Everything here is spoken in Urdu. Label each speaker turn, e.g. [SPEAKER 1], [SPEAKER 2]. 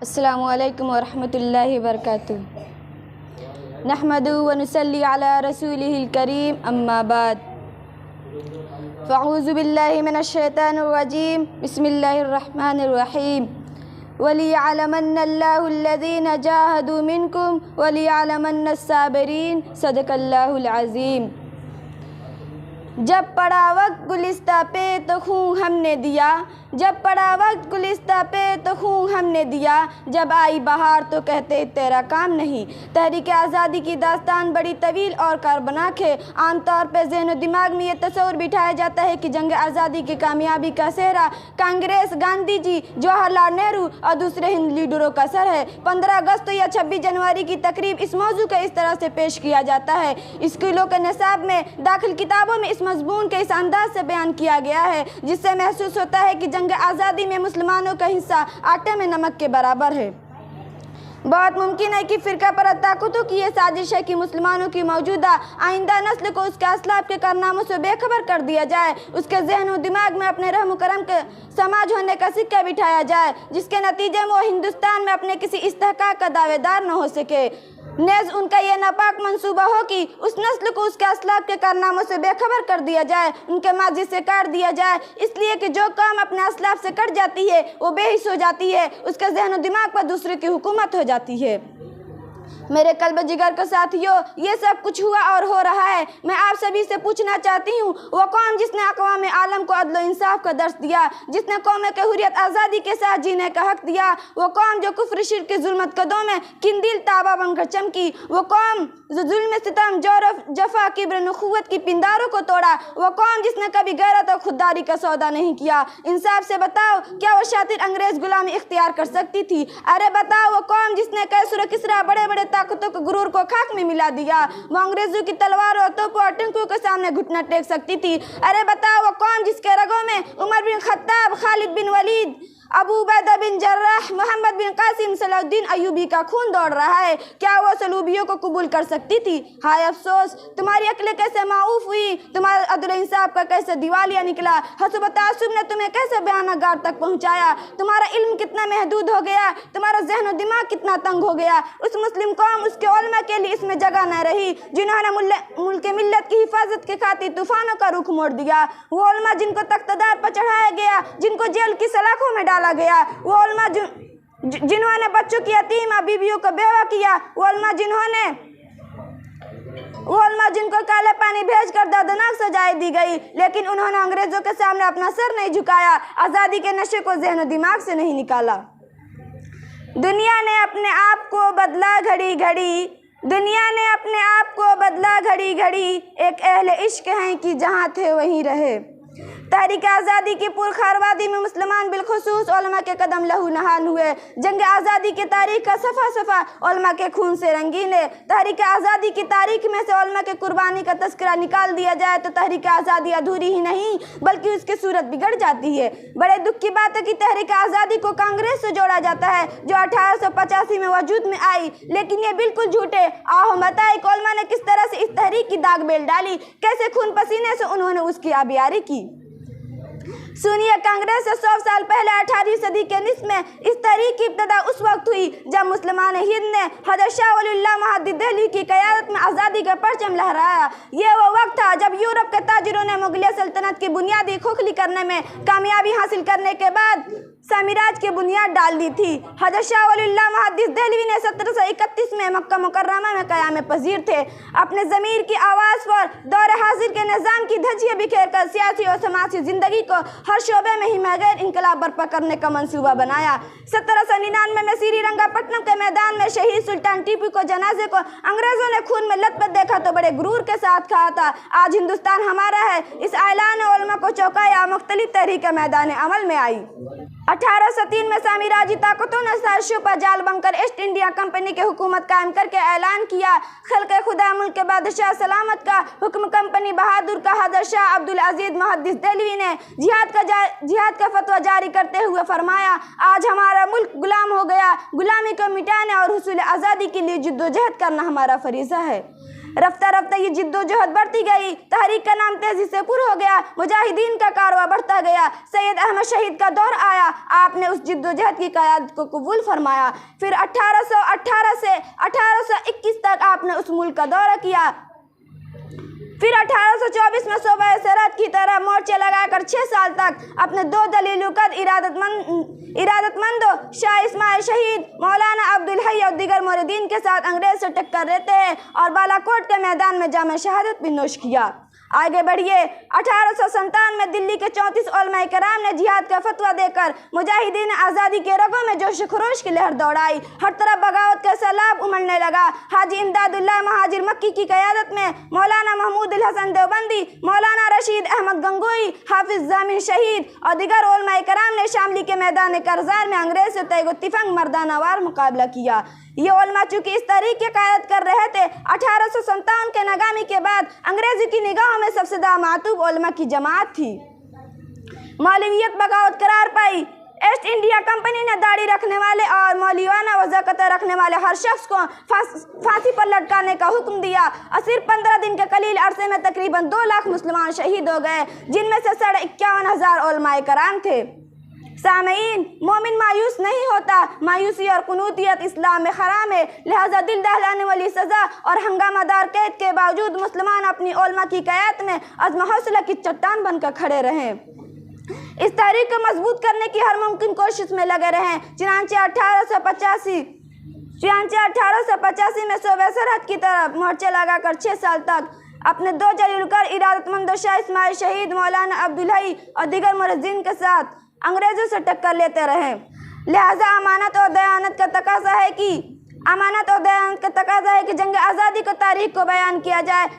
[SPEAKER 1] السلام علیکم ورحمۃ اللہ وبرکاتہ۔ نحمدہ ونصلی علی رسولہ الکریم، اما بعد فاعوذ باللہ من الشیطان الرجیم، بسم اللہ الرحمن الرحیم۔ وَلِيَعْلَمَنَّ اللَّهُ الَّذِينَ جَاهَدُوا مِنْكُمْ وَلِيَعْلَمَنَّ الصَّابِرِينَ۔ صدق اللہ العظیم۔ جب پڑا وقت گلستہ پہ تو خون ہم نے دیا، جب پڑا وقت گلستہ پہ تو خون ہم نے دیا، جب آئی بہار تو کہتے تیرا کام نہیں۔ تحریک آزادی کی داستان بڑی طویل اور کاربناک ہے۔ عام طور پہ ذہن و دماغ میں یہ تصور بٹھایا جاتا ہے کہ جنگ آزادی کی کامیابی کا سہرا کانگریس، گاندھی جی، جواہر لال نہرو اور دوسرے ہند لیڈروں کا سر ہے۔ 15 اگست یا 26 جنوری کی تقریب اس موضوع کا اس طرح سے پیش کیا جاتا ہے۔ اسکولوں کے نصاب میں داخل کتابوں میں اس مضمون کے اس انداز سے بیان کیا گیا ہے جس سے محسوس ہوتا ہے کہ جنگ آزادی میں مسلمانوں کا حصہ آٹے میں نمک کے برابر ہے۔ بہت ممکن ہے کہ فرقہ پرست طاقتوں کی یہ سازش ہے کہ مسلمانوں کی موجودہ آئندہ نسل کو اس کے اسلاف کے کارناموں سے بے خبر کر دیا جائے، اس کے ذہن و دماغ میں اپنے رحم و کرم کے سماج ہونے کا سکہ بٹھایا جائے، جس کے نتیجے میں وہ ہندوستان میں اپنے کسی استحقاق کا دعوے دار نہ ہو سکے۔ نیز ان کا یہ ناپاک منصوبہ ہو کہ اس نسل کو اس کے اسلاف کے کارناموں سے بے خبر کر دیا جائے، ان کے ماضی سے کاٹ دیا جائے، اس لیے کہ جو قوم اپنے اسلاف سے کٹ جاتی ہے وہ بے حس ہو جاتی ہے، اس کے ذہن و دماغ پر دوسرے کی حکومت ہو جاتی ہے۔ میرے قلب جگر کے ساتھیوں، یہ سب کچھ ہوا اور ہو رہا ہے۔ میں آپ سبھی سے پوچھنا چاہتی ہوں، وہ قوم جس نے اقوام عالم کو عدل و انصاف کا درس دیا، جس نے قوموں کے حریت آزادی کے ساتھ جینے کا حق دیا، وہ قوم جو کفر شرک کی ظلمت قدوں میں قندیل تابہ بن کر چمکی، وہ قوم جو ظلم ستم جور جفا کبر نخوت کی پنداروں کو توڑا، وہ قوم جس نے کبھی غیرت اور خودداری کا سودا نہیں کیا، انصاف سے بتاؤ کیا وہ شاطر انگریز غلامی اختیار کر سکتی تھی؟ ارے بتاؤ وہ قوم جس نے کیسر و کسریٰ بڑے بڑے طاقتوں کے غرور کو خاک میں ملا دیا، وہ انگریزوں کی تلواروں اور توپوں اور ٹینکوں کے سامنے گھٹنا ٹیک سکتی تھی؟ ارے بتاؤ وہ قوم جس کے رگوں میں عمر بن خطاب، خالد بن ولید، ابو عبیدہ بن جراح، محمد بن قاسم، صلاح الدین ایوبی کا خون دوڑ رہا ہے، کیا وہ صلیبیوں کو قبول کر سکتی تھی؟ ہائے افسوس، تمہاری عقلیں کیسے معوف ہوئی، تمہارا عدل انصاف کا کیسے دیوالیہ نکلا، حسب و تعصب نے تمہیں کیسے بیانہ گار تک پہنچایا، تمہارا علم کتنا محدود ہو گیا، تمہارا ذہن و دماغ کتنا تنگ ہو گیا۔ اس مسلم قوم، اس کے علماء کے لیے اس میں جگہ نہ رہی جنہوں نے ملک ملت کی حفاظت کے خاطر طوفانوں کا رخ موڑ دیا، وہ علماء جن کو تخت دار پر چڑھایا گیا، جن کو جیل کی سلاخوں میں ڈالا گیا، وہ علماء جنہوں نے بچوں کی یتیمہ بیویوں کو بیوہ کیا، وہ علماء جن کو کالے پانی بھیج کر دردناک سزائیں دی گئی، لیکن انہوں نے انگریزوں کے سامنے اپنا سر نہیں جھکایا، آزادی کے نشے کو ذہن و دماغ سے نہیں نکالا۔ دنیا نے اپنے آپ کو بدلا گھڑی گھڑی، دنیا نے اپنے آپ کو بدلا گھڑی گھڑی، ایک اہل عشق ہیں کہ جہاں تھے وہیں رہے۔ تحریک آزادی کی پرخار وادی میں مسلمان بالخصوص علماء کے قدم لہو نہال ہوئے۔ جنگ آزادی کی تاریخ کا صفحہ صفحہ علماء کے خون سے رنگین ہے۔ تحریک آزادی کی تاریخ میں سے علماء کے قربانی کا تذکرہ نکال دیا جائے تو تحریک آزادی ادھوری ہی نہیں بلکہ اس کی صورت بگڑ جاتی ہے۔ بڑے دکھ کی بات ہے کہ تحریک آزادی کو کانگریس سے جوڑا جاتا ہے جو 1885 میں وجود میں آئی، لیکن یہ بالکل جھوٹے۔ آؤ ہم بتائیں کہ علماء نے کس طرح سے اس تحریک کی داغ بیل ڈالی، کیسے خون پسینے سے انہوں نے اس کی آبیاری کی۔ سنیے، کانگریس سے 100 سال پہلے 18ویں صدی کے نصف میں اس تحریک کی ابتدا اس وقت ہوئی جب مسلمان ہند نے حضرت شاہ ولی اللہ محدث دہلوی کی قیادت میں آزادی کا پرچم لہرایا۔ یہ وہ وقت تھا جب یورپ کے تاجروں نے مغلیہ سلطنت کی بنیادی کھوکھلی کرنے میں کامیابی حاصل کرنے کے بعد سامراج کی بنیاد ڈال دی تھی۔ حضرت شاہ ولی اللہ محدث دہلوی نے 1731 میں مکہ مکرمہ میں قیام پذیر تھے۔ اپنے ضمیر کی آواز پر دور حاضر کے نظام کی دھجیاں بکھیر کر سیاسی اور سماجی زندگی کو ہر شعبے میں ہی غیر انقلاب برپا کرنے کا منصوبہ بنایا۔ 1799 میں سری رنگا پٹنم کے میدان میں شہید سلطان ٹیپو کو جنازے کو انگریزوں نے خون میں لت پت دیکھا تو بڑے غرور کے ساتھ کہا تھا، آج ہندوستان ہمارا ہے۔ اس اعلان علماء کو چونکایا، مختلف تحریکیں میدان عمل میں آئی۔ 1803 میں سامراجی طاقتوں نے سازشوں پر جال بن کر ایسٹ انڈیا کمپنی کی حکومت قائم کر کے اعلان کیا، خلق خدا ملک کے بادشاہ سلامت کا حکم کمپنی بہادر کا حضرت شاہ عبدالعزیز محدث دہلوی نے جہاد کا فتویٰ جاری کرتے ہوئے فرمایا، آج ہمارا ملک غلام ہو گیا، غلامی کو مٹانے اور حصول آزادی کے لیے جدوجہد کرنا ہمارا فریضہ ہے۔ رفتہ رفتہ یہ جدوجہد بڑھتی گئی، تحریک کا نام تیزی سے پر ہو گیا، مجاہدین کا کارواں بڑھتا گیا۔ سید احمد شہید کا دور آیا، آپ نے اس جدوجہد کی قیادت کو قبول فرمایا۔ پھر 1818 سے 1821 تک آپ نے اس ملک کا دورہ کیا۔ پھر 1824 میں صوبہ سرحد کی طرف مورچے لگا کر 6 سال تک اپنے 2 ذلیل القد ارادت مندوں شاہ اسماعیل شہید، مولانا عبدالحی اور دیگر موردین کے ساتھ انگریز سے ٹکر لیتے ہیں اور بالا کوٹ کے میدان میں جام شہادت بھی نوش کیا۔ آگے بڑھیے۔ 1857 میں دلی کے 34 علماء کرام نے جہاد کا فتویٰ دے کر مجاہدین آزادی کے رگوں میں جوش خروش کی لہر دوڑائی۔ ہر طرف بغاوت کا سیلاب امڑنے لگا۔ حاجی امداد اللہ مہاجر مکی کی قیادت میں مولانا محمود الحسن دیوبندی، مولانا رشید احمد گنگوئی، حافظ ضامن شہید اور دیگر علماء کرام نے شاملی کے میدان کرزار میں انگریز سے تیگ و تفنگ مردانہ وار مقابلہ کیا۔ یہ علماء چونکہ اس تحریک کی قیادت کر رہے تھے، 1857 کے ناکامی کے بعد انگریزی کی نگاہوں میں سب سے زیادہ معطوب علماء کی جماعت تھی۔ مولویت بغاوت قرار پائی۔ ایسٹ انڈیا کمپنی نے داڑھی رکھنے والے اور مولویانہ وضاقتیں رکھنے والے ہر شخص کو پھانسی پر لٹکانے کا حکم دیا اور صرف 15 دن کے قلیل عرصے میں تقریباً 2 لاکھ مسلمان شہید ہو گئے، جن میں سے 51,000 علماء کرام تھے۔ سامعین، مومن مایوس نہیں ہوتا۔ مایوسی اور قنوطیت اسلام میں حرام ہے، لہذا دل دہلانے والی سزا اور ہنگامہ دار قید کے باوجود مسلمان اپنی علماء کی قیادت میں عزم و حوصلہ کی چٹان بن کر کھڑے رہیں۔ اس تحریک کو مضبوط کرنے کی ہر ممکن کوشش میں لگے رہیں۔ چنانچہ 1885 میں صوبہ سرحد کی طرف مورچے لگا کر 6 سال تک اپنے 2 ذلیل القدر ارادت مندوں شاہ اسماعیل شہید، مولانا عبدالحی اور دیگر مرزین کے ساتھ انگریزوں سے ٹکر لیتے رہے۔ لہذا امانت اور دیانت کا تقاضا ہے کہ جنگ آزادی کو تاریخ کو بیان کیا جائے۔